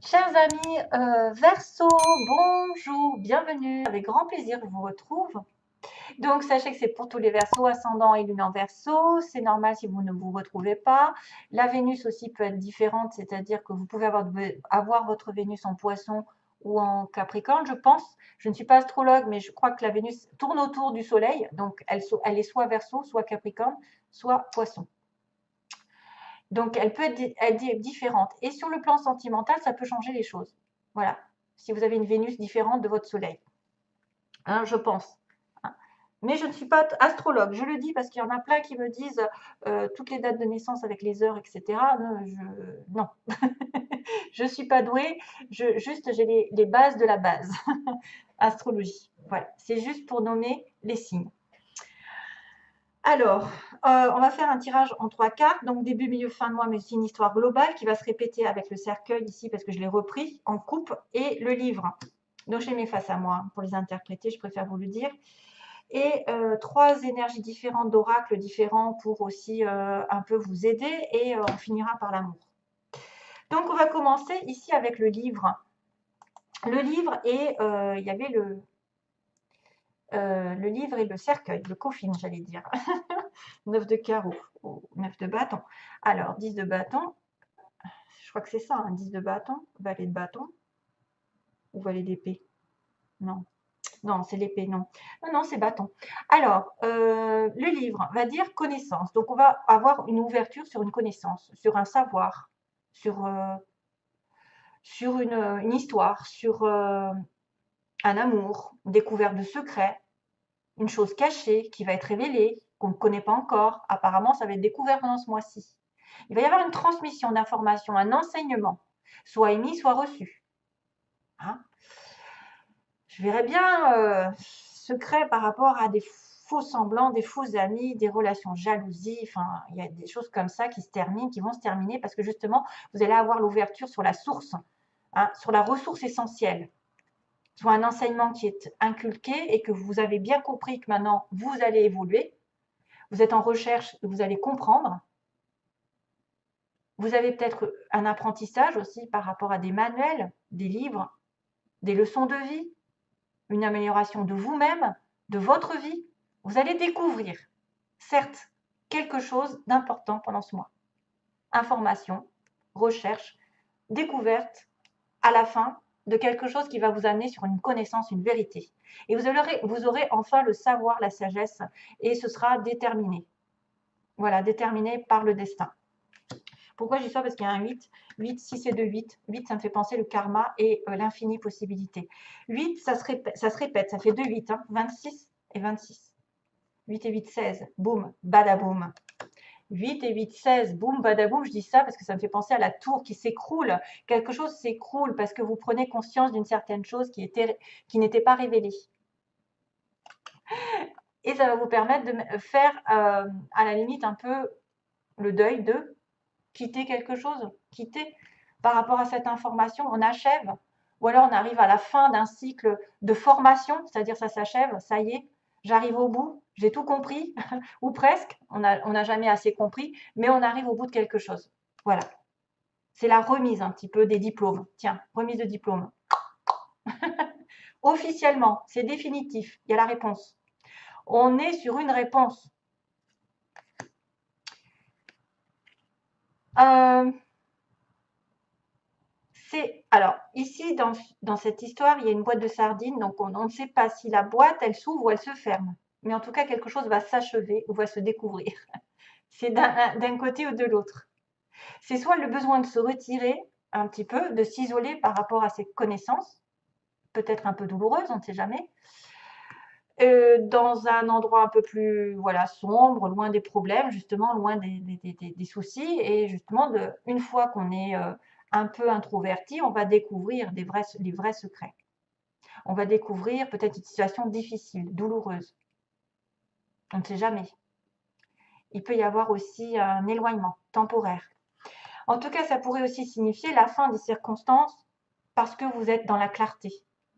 Chers amis Verseau, bonjour, bienvenue. Avec grand plaisir, je vous retrouve. Donc, sachez que c'est pour tous les Verseaux, ascendant et lune en Verseau. C'est normal si vous ne vous retrouvez pas. La Vénus aussi peut être différente, c'est-à-dire que vous pouvez avoir votre Vénus en Poisson ou en Capricorne, je pense. Je ne suis pas astrologue, mais je crois que la Vénus tourne autour du Soleil. Donc, elle est soit Verseau, soit Capricorne, soit Poisson. Donc, elle peut être différente. Et sur le plan sentimental, ça peut changer les choses. Voilà. Si vous avez une Vénus différente de votre Soleil. Hein, je pense. Hein. Mais je ne suis pas astrologue. Je le dis parce qu'il y en a plein qui me disent toutes les dates de naissance avec les heures, etc. Non. Je ne suis pas douée. Juste, j'ai les bases de la base. Astrologie. Voilà. C'est juste pour nommer les signes. Alors, on va faire un tirage en 3 cartes, donc début, milieu, fin de mois, mais c'est une histoire globale qui va se répéter avec le cercueil ici parce que je l'ai repris en coupe et le livre. Donc, je les mets face à moi pour les interpréter, je préfère vous le dire. Et 3 énergies différentes d'oracles différents pour aussi un peu vous aider et on finira par l'amour. Donc, on va commencer ici avec le livre. Le livre et il y avait le livre et le cercueil, le coffin, j'allais dire. 9 de carreau, 9 de bâton. Alors, 10 de bâton, je crois que c'est ça, hein, 10 de bâton, valet de bâton, ou valet d'épée. Non, non, c'est l'épée, non. Non, non, c'est bâton. Alors, le livre va dire connaissance. Donc, on va avoir une ouverture sur une connaissance, sur un savoir, sur une histoire, sur un amour, une découverte de secrets, une chose cachée qui va être révélée, qu'on ne connaît pas encore. Apparemment, ça va être découvert pendant ce mois-ci. Il va y avoir une transmission d'informations, un enseignement, soit émis, soit reçu. Hein, je verrais bien secret par rapport à des faux semblants, des faux amis, des relations jalousie. Enfin, il y a des choses comme ça qui se terminent, qui vont se terminer parce que justement, vous allez avoir l'ouverture sur la source, hein, sur la ressource essentielle. Soit un enseignement qui est inculqué et que vous avez bien compris que maintenant vous allez évoluer. Vous êtes en recherche et vous allez comprendre. Vous avez peut-être un apprentissage aussi par rapport à des manuels, des livres, des leçons de vie, une amélioration de vous-même, de votre vie. Vous allez découvrir, certes, quelque chose d'important pendant ce mois. Information, recherche, découverte, à la fin de quelque chose qui va vous amener sur une connaissance, une vérité. Et vous aurez enfin le savoir, la sagesse, et ce sera déterminé. Voilà, déterminé par le destin. Pourquoi j'y sois? Parce qu'il y a un 8. 8, 6 et 2, 8. 8, ça me fait penser le karma et l'infinie possibilité. 8, ça se répète, ça fait 2, 8. Hein, 26 et 26. 8 et 8, 16. Boum, badaboum. 8 et 8, 16. Boum, badaboum. Je dis ça parce que ça me fait penser à la tour qui s'écroule. Quelque chose s'écroule parce que vous prenez conscience d'une certaine chose qui n'était pas révélée. Et ça va vous permettre de faire, à la limite, un peu le deuil de quitter quelque chose, quitter par rapport à cette information, on achève, ou alors on arrive à la fin d'un cycle de formation, c'est-à-dire ça s'achève, ça y est, j'arrive au bout, j'ai tout compris, ou presque, on n'a jamais assez compris, mais on arrive au bout de quelque chose. Voilà. C'est la remise un petit peu des diplômes. Tiens, remise de diplôme. Officiellement, c'est définitif, il y a la réponse. On est sur une réponse. Alors, ici, dans cette histoire, il y a une boîte de sardines, donc on ne sait pas si la boîte, elle s'ouvre ou elle se ferme. Mais en tout cas, quelque chose va s'achever ou va se découvrir. C'est d'un côté ou de l'autre. C'est soit le besoin de se retirer un petit peu, de s'isoler par rapport à ses connaissances, peut-être un peu douloureuses, on ne sait jamais, dans un endroit un peu plus voilà, sombre, loin des problèmes, justement, loin des soucis. Et justement, une fois qu'on est un peu introverti, on va découvrir les vrais secrets. On va découvrir peut-être une situation difficile, douloureuse. On ne sait jamais. Il peut y avoir aussi un éloignement temporaire. En tout cas, ça pourrait aussi signifier la fin des circonstances parce que vous êtes dans la clarté.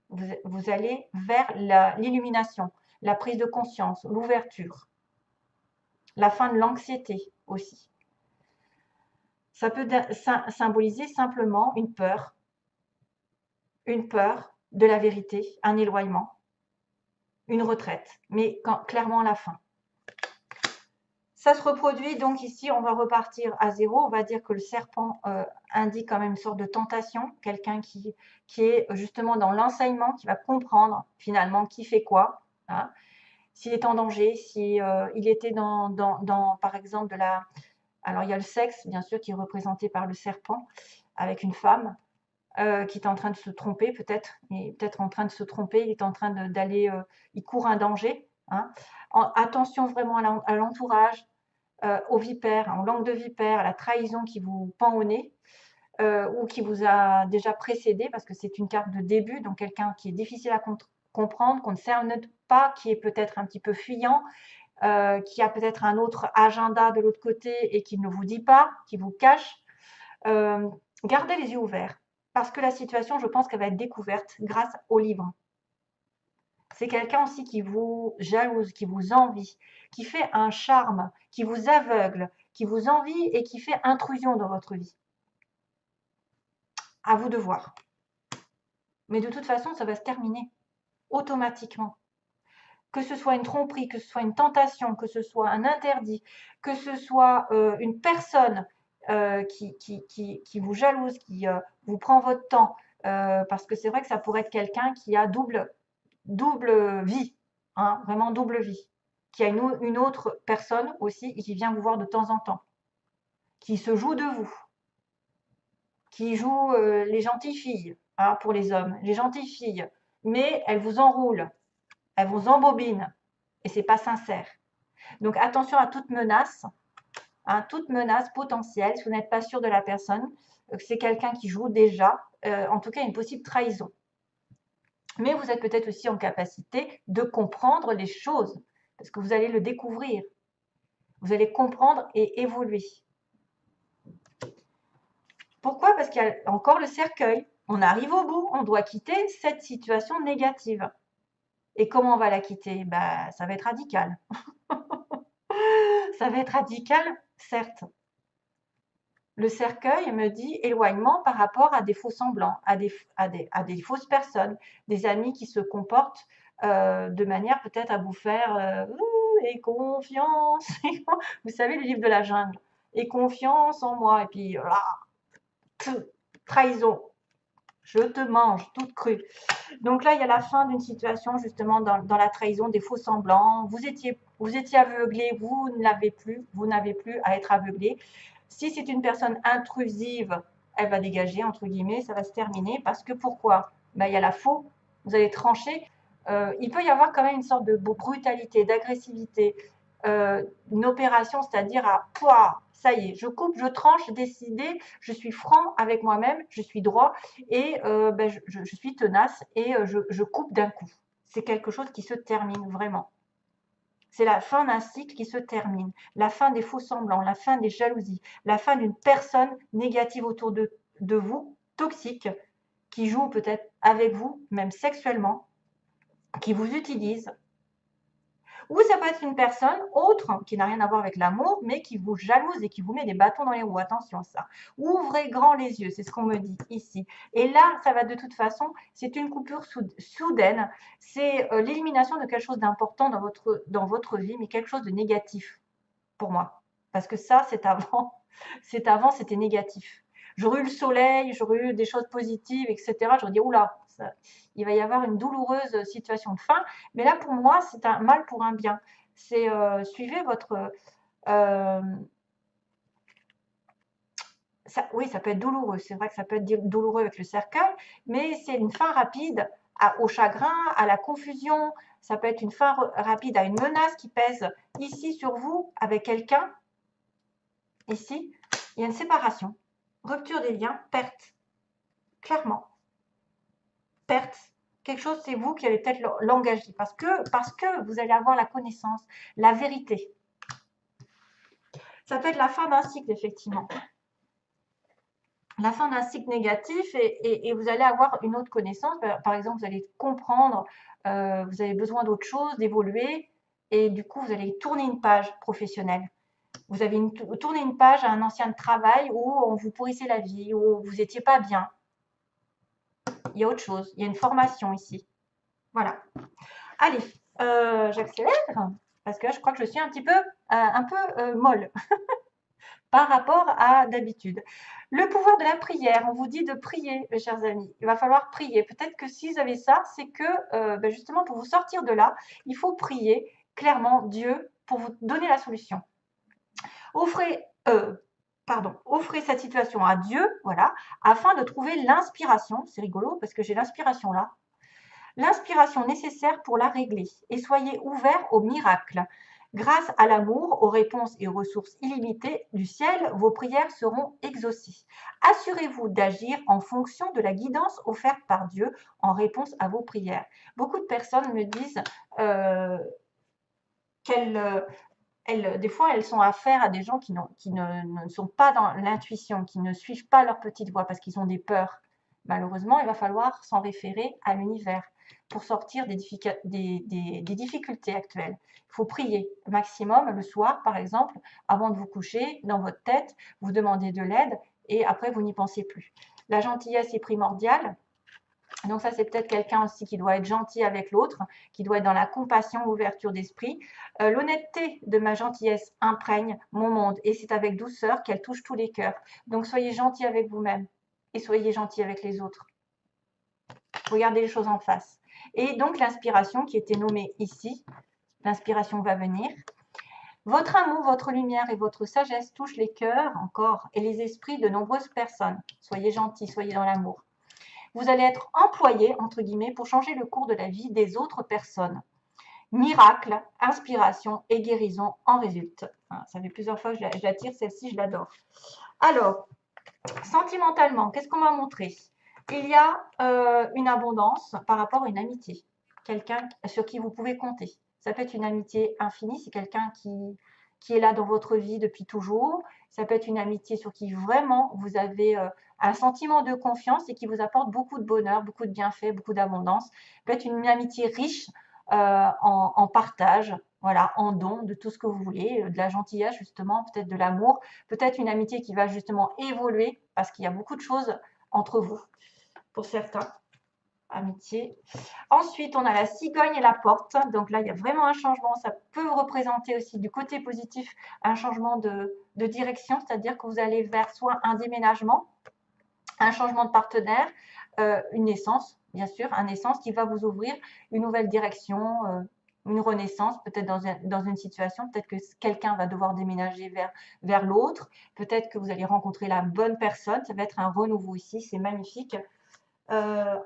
Vous allez vers l'illumination, la prise de conscience, l'ouverture, la fin de l'anxiété aussi. Ça peut symboliser simplement une peur, une peur de la vérité, un éloignement, une retraite, mais clairement la fin. Ça se reproduit, donc ici, on va repartir à zéro. On va dire que le serpent indique quand même une sorte de tentation, quelqu'un qui est justement dans l'enseignement, qui va comprendre finalement qui fait quoi, hein. S'il est en danger, si il était par exemple, alors il y a le sexe, bien sûr, qui est représenté par le serpent, avec une femme qui est en train de se tromper, peut-être, il est peut-être en train de se tromper, il est en train d'aller, il court un danger, hein. Attention vraiment à l'entourage, aux vipères, aux langues de vipère, à la trahison qui vous pend au nez ou qui vous a déjà précédé, parce que c'est une carte de début, donc quelqu'un qui est difficile à comprendre, qu'on ne cerne pas, qui est peut-être un petit peu fuyant, qui a peut-être un autre agenda de l'autre côté et qui ne vous dit pas, qui vous cache. Gardez les yeux ouverts, parce que la situation, je pense qu'elle va être découverte grâce au livre. C'est quelqu'un aussi qui vous jalouse, qui vous envie, qui fait un charme, qui vous aveugle, qui vous envie et qui fait intrusion dans votre vie. À vous de voir. Mais de toute façon, ça va se terminer automatiquement. Que ce soit une tromperie, que ce soit une tentation, que ce soit un interdit, que ce soit une personne qui vous jalouse, qui vous prend votre temps, parce que c'est vrai que ça pourrait être quelqu'un qui a double vie, hein, vraiment double vie, qui a une autre personne aussi et qui vient vous voir de temps en temps, qui se joue de vous, qui joue les gentilles filles, hein, pour les hommes, les gentilles filles, mais elles vous enroulent, elles vous embobinent et c'est pas sincère. Donc attention à toute menace, hein, toute menace potentielle, si vous n'êtes pas sûr de la personne, que c'est quelqu'un qui joue déjà, en tout cas une possible trahison. Mais vous êtes peut-être aussi en capacité de comprendre les choses, parce que vous allez le découvrir. Vous allez comprendre et évoluer. Pourquoi? Parce qu'il y a encore le cercueil. On arrive au bout, on doit quitter cette situation négative. Et comment on va la quitter? Bah, ça va être radical. Ça va être radical, certes. Le cercueil me dit éloignement par rapport à des faux semblants, à des fausses personnes, des amis qui se comportent de manière peut-être à vous faire et confiance. Vous savez, le livre de la jungle. Et confiance en moi. Et puis, trahison. Je te mange toute crue. Donc là, il y a la fin d'une situation justement dans la trahison, des faux semblants. Vous étiez aveuglé, vous n'avez plus à être aveuglé. Si c'est une personne intrusive, elle va dégager, entre guillemets, ça va se terminer. Parce que pourquoi? Ben, il y a la faux, vous allez trancher. Il peut y avoir quand même une sorte de brutalité, d'agressivité, une opération, c'est-à-dire à poids, ça y est, je coupe, je tranche, décidé, je suis franc avec moi-même, je suis droit et ben, je suis tenace et je coupe d'un coup. C'est quelque chose qui se termine vraiment. C'est la fin d'un cycle qui se termine, la fin des faux semblants, la fin des jalousies, la fin d'une personne négative autour de vous, toxique, qui joue peut-être avec vous, même sexuellement, qui vous utilise. Ou ça peut être une personne autre, qui n'a rien à voir avec l'amour, mais qui vous jalouse et qui vous met des bâtons dans les roues. Attention à ça. Ouvrez grand les yeux, c'est ce qu'on me dit ici. Et là, ça va de toute façon, c'est une coupure soudaine. C'est l'élimination de quelque chose d'important dans votre vie, mais quelque chose de négatif pour moi. Parce que ça, c'est avant. C'était négatif. J'aurais eu le soleil, j'aurais eu des choses positives, etc. J'aurais dit, oula, il va y avoir une douloureuse situation de fin. Mais là, pour moi, c'est un mal pour un bien. C'est suivez votre... oui, ça peut être douloureux. C'est vrai que ça peut être douloureux avec le cercueil, mais c'est une fin rapide au chagrin, à la confusion. Ça peut être une fin rapide à une menace qui pèse ici sur vous avec quelqu'un. Ici, il y a une séparation, rupture des liens, perte. Clairement. Perte. Quelque chose, c'est vous qui allez peut-être l'engager parce que vous allez avoir la connaissance, la vérité. Ça peut être la fin d'un cycle, effectivement. La fin d'un cycle négatif et vous allez avoir une autre connaissance. Par exemple, vous allez comprendre, vous avez besoin d'autre chose, d'évoluer et du coup, vous allez tourner une page professionnelle. Vous avez tourné une page à un ancien travail où on vous pourrissait la vie, où vous n'étiez pas bien. Il y a autre chose. Il y a une formation ici. Voilà. Allez, j'accélère parce que je crois que je suis un petit peu, molle par rapport à d'habitude. Le pouvoir de la prière, on vous dit de prier, mes chers amis. Il va falloir prier. Peut-être que si vous avez ça, c'est que justement pour vous sortir de là, il faut prier clairement Dieu pour vous donner la solution. Offrez, offrez cette situation à Dieu, voilà, afin de trouver l'inspiration. C'est rigolo parce que j'ai l'inspiration là. L'inspiration nécessaire pour la régler et soyez ouverts au miracle. Grâce à l'amour, aux réponses et aux ressources illimitées du ciel, vos prières seront exaucées. Assurez-vous d'agir en fonction de la guidance offerte par Dieu en réponse à vos prières. Beaucoup de personnes me disent des fois, elles sont affaire à des gens qui ne sont pas dans l'intuition, qui ne suivent pas leur petite voix parce qu'ils ont des peurs. Malheureusement, il va falloir s'en référer à l'univers pour sortir des difficultés actuelles. Il faut prier maximum le soir, par exemple, avant de vous coucher, dans votre tête, vous demandez de l'aide et après, vous n'y pensez plus. La gentillesse est primordiale. Donc ça, c'est peut-être quelqu'un aussi qui doit être gentil avec l'autre, qui doit être dans la compassion, l'ouverture d'esprit. L'honnêteté de ma gentillesse imprègne mon monde et c'est avec douceur qu'elle touche tous les cœurs. Donc soyez gentil avec vous-même et soyez gentil avec les autres. Regardez les choses en face. Et donc l'inspiration qui était nommée ici, l'inspiration va venir. Votre amour, votre lumière et votre sagesse touchent les cœurs encore et les esprits de nombreuses personnes. Soyez gentils, soyez dans l'amour. Vous allez être employé, entre guillemets, pour changer le cours de la vie des autres personnes. Miracle, inspiration et guérison en résultent. Ça fait plusieurs fois que je la tire, celle-ci, je l'adore. Alors, sentimentalement, qu'est-ce qu'on m'a montré? Il y a une abondance par rapport à une amitié. Quelqu'un sur qui vous pouvez compter. Ça peut être une amitié infinie, c'est quelqu'un qui est là dans votre vie depuis toujours. Ça peut être une amitié sur qui vraiment vous avez un sentiment de confiance et qui vous apporte beaucoup de bonheur, beaucoup de bienfaits, beaucoup d'abondance. Ça peut être une amitié riche en partage, voilà, en don de tout ce que vous voulez, de la gentillesse justement, peut-être de l'amour, peut-être une amitié qui va justement évoluer parce qu'il y a beaucoup de choses entre vous, pour certains. Amitié. Ensuite, on a la cigogne et la porte. Donc là, il y a vraiment un changement. Ça peut représenter aussi du côté positif un changement de direction, c'est-à-dire que vous allez vers soit un déménagement, un changement de partenaire, une naissance, bien sûr, une naissance qui va vous ouvrir une nouvelle direction, une renaissance, peut-être dans une situation, peut-être que quelqu'un va devoir déménager vers l'autre, peut-être que vous allez rencontrer la bonne personne, ça va être un renouveau ici, c'est magnifique.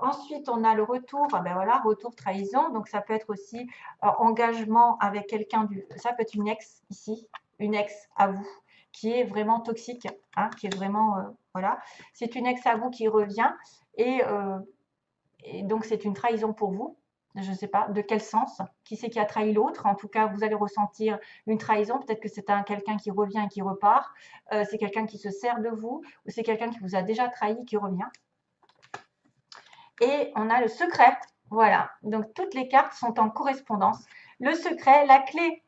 Ensuite, on a le retour, voilà, retour trahison, donc ça peut être aussi engagement avec quelqu'un, ça peut être une ex ici, une ex à vous, qui est vraiment toxique, hein, qui est vraiment, voilà, c'est une ex à vous qui revient et donc c'est une trahison pour vous. Je ne sais pas de quel sens, qui c'est qui a trahi l'autre. En tout cas, vous allez ressentir une trahison. Peut-être que c'est quelqu'un qui revient et qui repart. C'est quelqu'un qui se sert de vous ou c'est quelqu'un qui vous a déjà trahi qui revient. Et on a le secret. Voilà. Donc, toutes les cartes sont en correspondance. Le secret, la clé.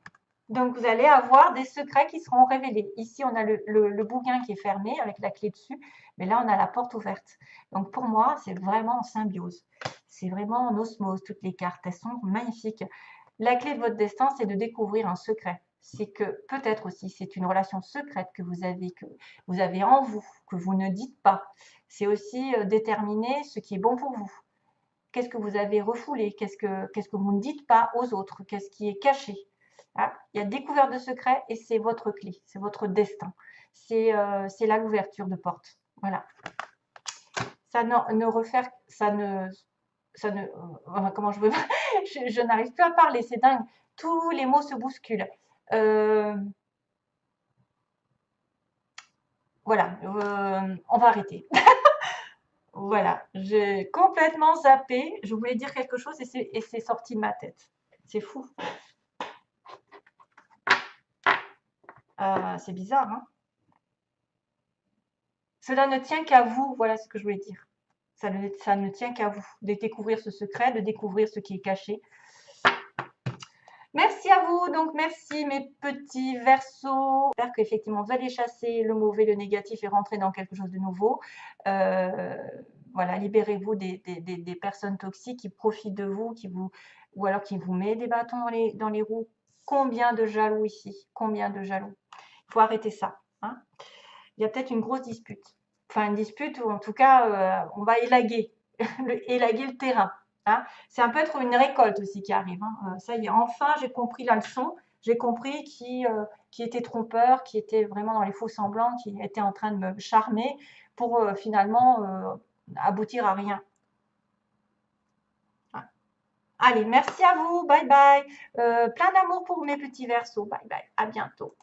Donc, vous allez avoir des secrets qui seront révélés. Ici, on a le bouquin qui est fermé avec la clé dessus. Mais là, on a la porte ouverte. Donc, pour moi, c'est vraiment en symbiose. C'est vraiment en osmose, toutes les cartes. Elles sont magnifiques. La clé de votre destin, c'est de découvrir un secret. C'est que peut-être aussi, c'est une relation secrète que vous avez en vous, que vous ne dites pas. C'est aussi déterminer ce qui est bon pour vous. Qu'est-ce que vous avez refoulé? Qu'est-ce que vous ne dites pas aux autres? Qu'est-ce qui est caché? Ah, il y a découverte de secrets et c'est votre clé, c'est votre destin. C'est là l'ouverture de porte. Voilà. Comment je veux je n'arrive plus à parler, c'est dingue. Tous les mots se bousculent. Voilà, on va arrêter. Voilà, j'ai complètement zappé. Je voulais dire quelque chose et c'est sorti de ma tête. C'est fou. C'est bizarre, hein? Cela ne tient qu'à vous, voilà ce que je voulais dire. Ça ne tient qu'à vous de découvrir ce secret, de découvrir ce qui est caché. Merci à vous, donc merci mes petits Verseaux. J'espère qu'effectivement vous allez chasser le mauvais, le négatif et rentrer dans quelque chose de nouveau. Voilà, libérez-vous des personnes toxiques qui profitent de vous, ou alors qui vous mettent des bâtons dans les roues. Combien de jaloux ici? Combien de jaloux? Il faut arrêter ça, hein. Il y a peut-être une grosse dispute. Enfin, une dispute où en tout cas, on va élaguer, élaguer le terrain, hein. C'est un peu être une récolte aussi qui arrive, hein. Ça y est, enfin, j'ai compris la leçon. J'ai compris qui était trompeur, qui était vraiment dans les faux semblants, qui était en train de me charmer pour finalement aboutir à rien. Allez, merci à vous. Bye bye. Plein d'amour pour mes petits versos. Bye bye. À bientôt.